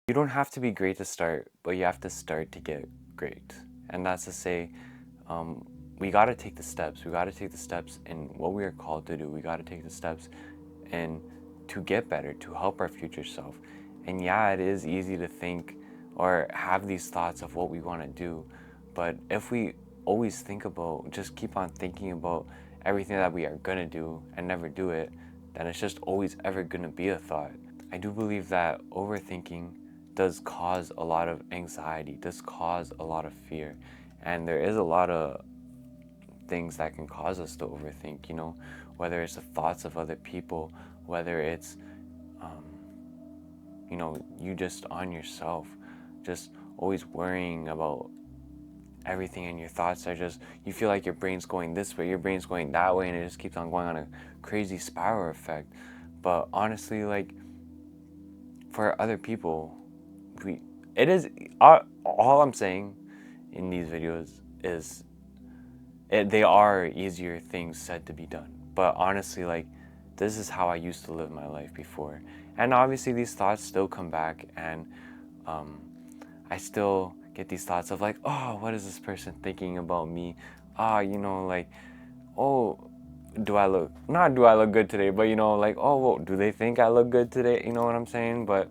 You don't have to be great to start, but you have to start to get great. And that's to say, we got to take the steps. We got to take the steps in what we are called to do. We got to take the steps in to get better, to help our future self. And yeah, it is easy to think or have these thoughts of what we want to do. But if we always think about, just keep on thinking about everything that we are going to do and never do it, then it's just always ever going to be a thought. I do believe that overthinking does cause a lot of anxiety, does cause a lot of fear. And there is a lot of things that can cause us to overthink, whether it's the thoughts of other people, whether it's, you just on yourself, just always worrying about everything, and your thoughts are just, you feel like your brain's going this way, your brain's going that way, and it just keeps on going on a crazy spiral effect. But honestly, like, for other people, it is, all I'm saying in these videos is they are easier things said to be done. But honestly, like, this is how I used to live my life before. And obviously these thoughts still come back, and I still get these thoughts of like, oh, what is this person thinking about me? Like, oh, do I look good today, but like, oh, well, do they think I look good today? You know what I'm saying? But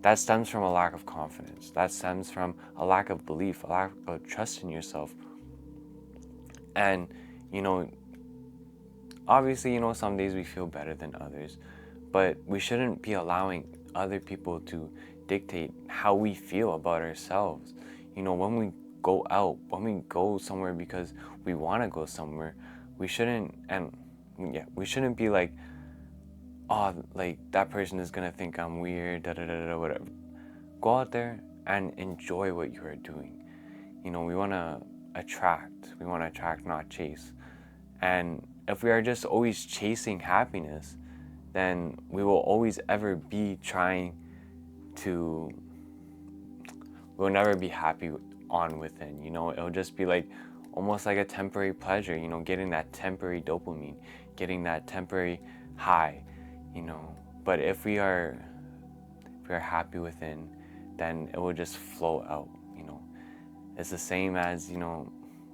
that stems from a lack of confidence. That stems from a lack of belief, a lack of trust in yourself. And, obviously, some days we feel better than others, but we shouldn't be allowing other people to dictate how we feel about ourselves. When we go out, when we go somewhere because we want to go somewhere, we shouldn't, we shouldn't be like, oh, like, that person is gonna think I'm weird, da da da da, whatever. Go out there and enjoy what you are doing. We want to attract, not chase. And if we are just always chasing happiness, then we will always ever be we'll never be happy on within. It'll just be like almost like a temporary pleasure, getting that temporary dopamine, getting that temporary high, But if we are happy within, then it will just flow out. It's the same as,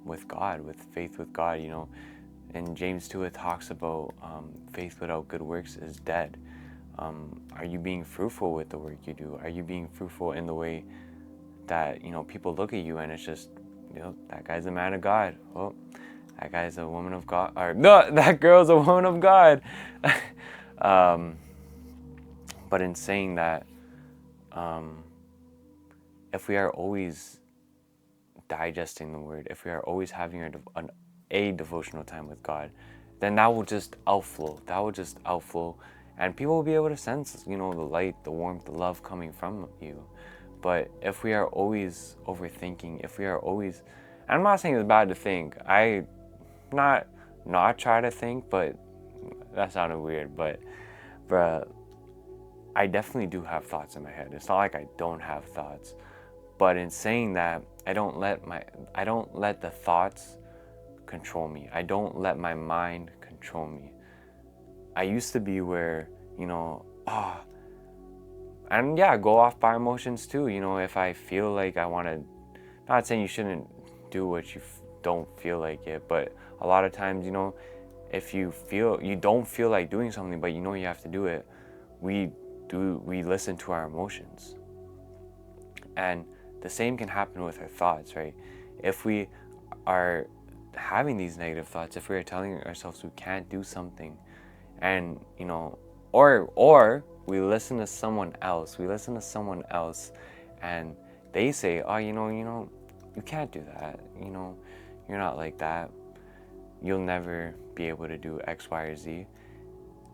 with God, with faith with God. In James 2, it talks about faith without good works is dead. Are you being fruitful with the work you do? Are you being fruitful in the way that, people look at you and it's just, that guy's a man of God. Oh, that guy's a woman of God. Or, no, that girl's a woman of God. But in saying that, if we are always digesting the word, if we are always having a devotional time with God, then that will just outflow. And people will be able to sense, the light, the warmth, the love coming from you. But if we are always overthinking, if we are always, and I'm not saying it's bad to think. I not try to think, but that sounded weird. But I definitely do have thoughts in my head. It's not like I don't have thoughts. But in saying that, I don't let the thoughts control me. I don't let my mind control me. I used to be where, and yeah, go off by emotions too. If I feel like I want to, not saying you shouldn't do what you don't feel like it, but a lot of times, if you don't feel like doing something, but you have to do it, we listen to our emotions. And the same can happen with our thoughts, right? If we are having these negative thoughts, if we are telling ourselves we can't do something, and or we listen to someone else, and they say, oh, you can't do that, you're not like that, you'll never be able to do X, Y, or Z.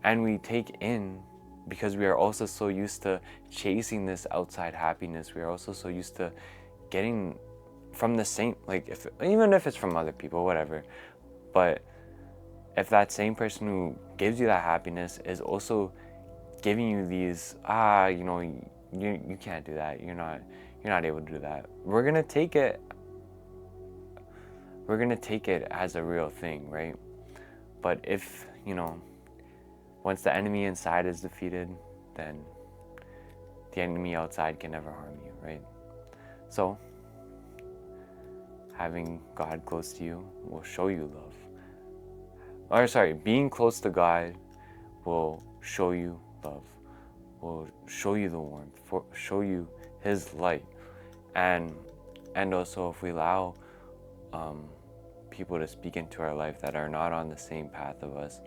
And we take in, because we are also so used to chasing this outside happiness, we are also so used to getting from the same, like, even if it's from other people, whatever, but if that same person who gives you that happiness is also giving you these, you can't do that, you're not able to do that, we're gonna take it as a real thing, right? But if, once the enemy inside is defeated, then the enemy outside can never harm you, right? So having God close to you will show you love. Or sorry, being close to God will show you love, will show you the warmth, show you His light. And also, if we allow people to speak into our life that are not on the same path of us,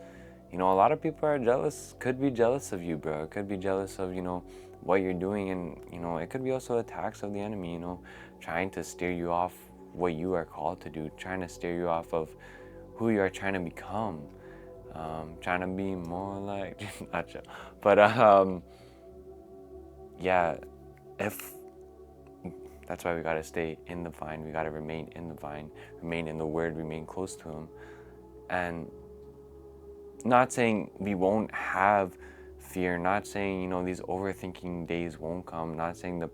a lot of people are jealous, could be jealous of you, bro. Could be jealous of, what you're doing. And, it could be also attacks of the enemy, trying to steer you off what you are called to do, trying to steer you off of who you are trying to become, trying to be more like, not sure. But, yeah, that's why we got to stay in the vine. We got to remain in the vine, remain in the word, remain close to Him. And not saying we won't have fear, not saying, these overthinking days won't come, not saying the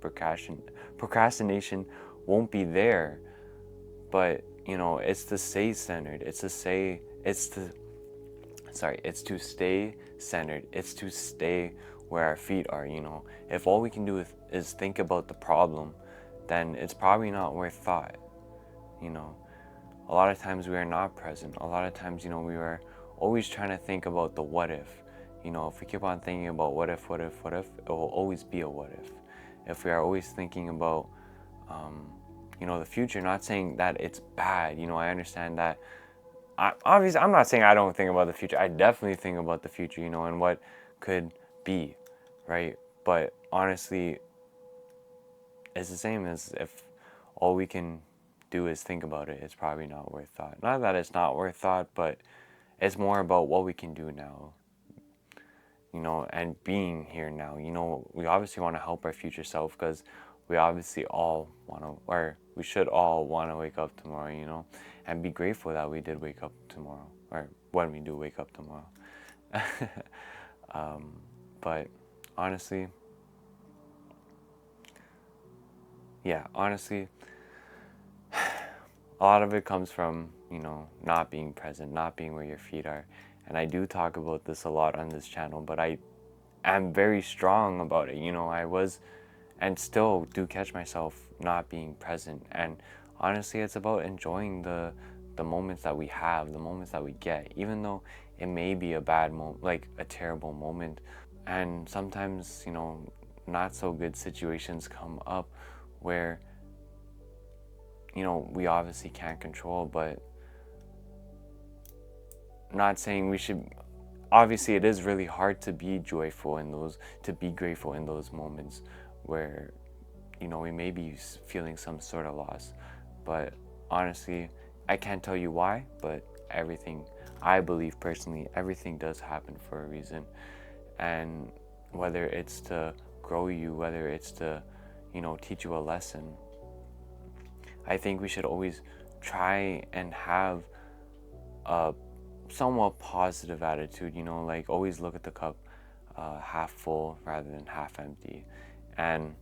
procrastination won't be there, but, it's to stay centered. It's to stay centered. It's to stay where our feet are, If all we can do is think about the problem, then it's probably not worth thought, A lot of times we are not present. A lot of times, we are always trying to think about the what if. If we keep on thinking about what if, it will always be a what if. If we are always thinking about, the future, not saying that it's bad, I understand that. Obviously, I'm not saying I don't think about the future. I definitely think about the future, and what could be, right? But honestly, it's the same as if all we can do is think about it. It's probably not worth thought. Not that it's not worth thought, but it's more about what we can do now, and being here now. We obviously want to help our future self, because we obviously all want to, or we should all want to wake up tomorrow, and be grateful that we did wake up tomorrow, or when we do wake up tomorrow. But honestly, a lot of it comes from, not being present, not being where your feet are. And I do talk about this a lot on this channel, but I am very strong about it. I was, and still do catch myself not being present. And honestly, it's about enjoying the moments that we have, the moments that we get, even though it may be a bad moment, like a terrible moment. And sometimes, not so good situations come up where, we obviously can't control, but not saying we should. Obviously, it is really hard to be joyful in to be grateful in those moments where, we may be feeling some sort of loss. But honestly, I can't tell you why, but I believe personally, everything does happen for a reason. And whether it's to grow you, whether it's to, teach you a lesson, I think we should always try and have a somewhat positive attitude, like always look at the cup half full rather than half empty. And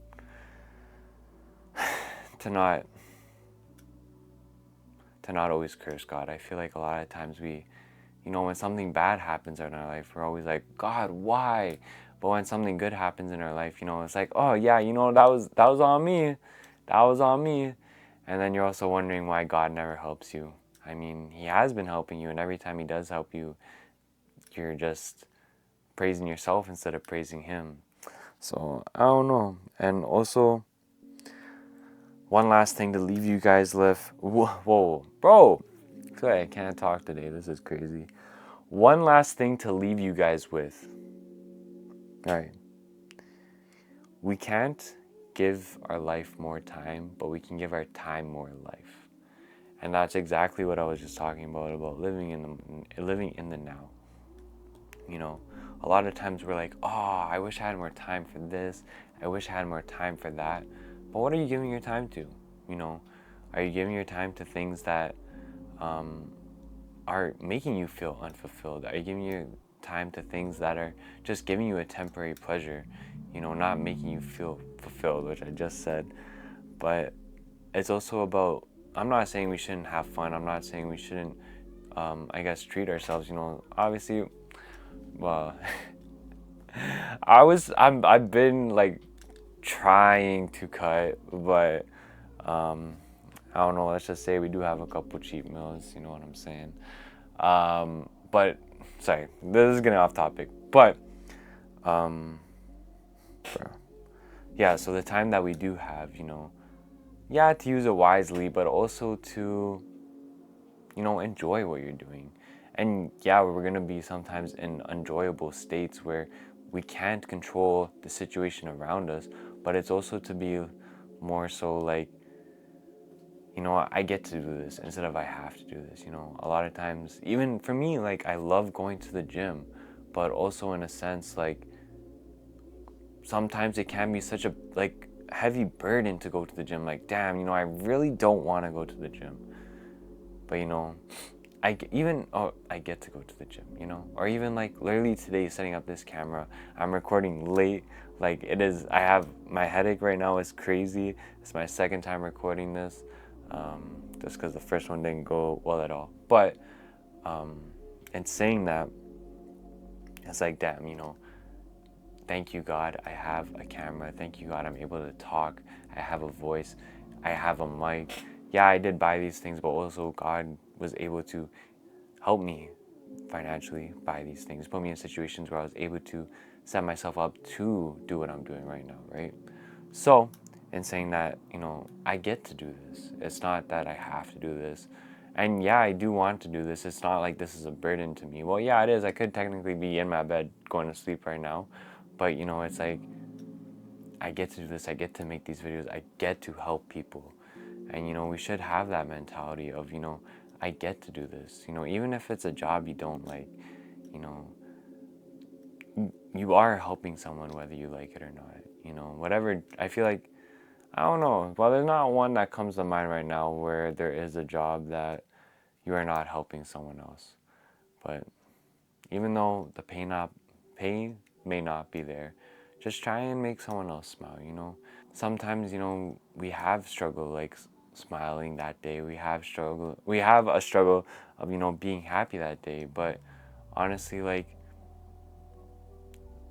to not always curse God. I feel like a lot of times we, when something bad happens in our life, we're always like, God, why? But when something good happens in our life, it's like, oh yeah, that was on me. That was on me. And then you're also wondering why God never helps you. I mean, He has been helping you, and every time He does help you, you're just praising yourself instead of praising Him. So, I don't know. And also, one last thing to leave you guys with. Whoa, bro. I feel like I can't talk today. This is crazy. One last thing to leave you guys with. All right. We can't give our life more time, but we can give our time more life. And that's exactly what I was just talking about living in the now. A lot of times we're like, oh, I wish I had more time for this. I wish I had more time for that. But what are you giving your time to? Are you giving your time to things that are making you feel unfulfilled? Are you giving your time to things that are just giving you a temporary pleasure, not making you feel fulfilled, which I just said? But it's also about, I'm not saying we shouldn't have fun. I'm not saying we shouldn't, treat ourselves, obviously, well, I've been like trying to cut, but I don't know, let's just say we do have a couple cheat meals, you know what I'm saying? But sorry, this is getting off topic, but yeah, so the time that we do have, you know, yeah, to use it wisely, but also to, you know, enjoy what you're doing. And yeah, we're gonna be sometimes in enjoyable states where we can't control the situation around us, but it's also to be more so like, you know, I get to do this instead of I have to do this. You know, a lot of times, even for me, like I love going to the gym, but also in a sense, like sometimes it can be such a like heavy burden to go to the gym. Like, damn, you know, I really don't want to go to the gym, but you know, I get to go to the gym, you know, or even like literally today setting up this camera, I'm recording late. Like it is, I have my headache right now is crazy. It's my second time recording this, just because the first one didn't go well at all. But in saying that, it's like, damn, you know, thank you God, I have a camera. Thank you God, I'm able to talk. I have a voice. I have a mic. Yeah, I did buy these things, but also God was able to help me financially buy these things, put me in situations where I was able to set myself up to do what I'm doing right now, right? So, in saying that, you know, I get to do this. It's not that I have to do this. And yeah, I do want to do this. It's not like this is a burden to me. Well, yeah, it is. I could technically be in my bed going to sleep right now. But, you know, it's like, I get to do this. I get to make these videos. I get to help people. And, you know, we should have that mentality of, you know, I get to do this. You know, even if it's a job you don't like, you know, you are helping someone whether you like it or not. You know, whatever. I feel like, I don't know. Well, there's not one that comes to mind right now where there is a job that you are not helping someone else. But even though the pay may not be there, just try and make someone else smile, you know? Sometimes, you know, we have struggle like smiling that day. We have a struggle of, you know, being happy that day. But honestly, like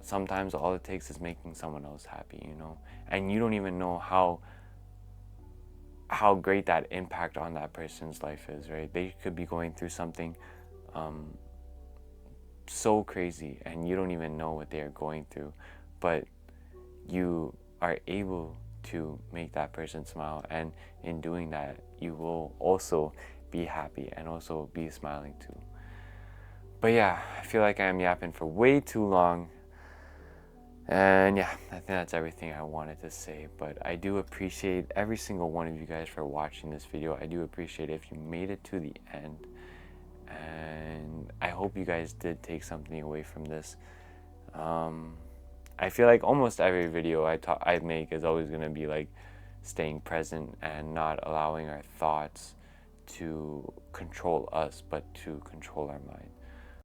sometimes all it takes is making someone else happy, you know? And you don't even know how great that impact on that person's life is, right? They could be going through something so crazy and you don't even know what they are going through, but you are able to make that person smile, and in doing that you will also be happy and also be smiling too. But yeah, I feel like I am yapping for way too long. And yeah, I think that's everything I wanted to say. But I do appreciate every single one of you guys for watching this video. I do appreciate if you made it to the end. And I hope you guys did take something away from this. I feel like almost every video I make is always going to be like staying present and not allowing our thoughts to control us, but to control our mind.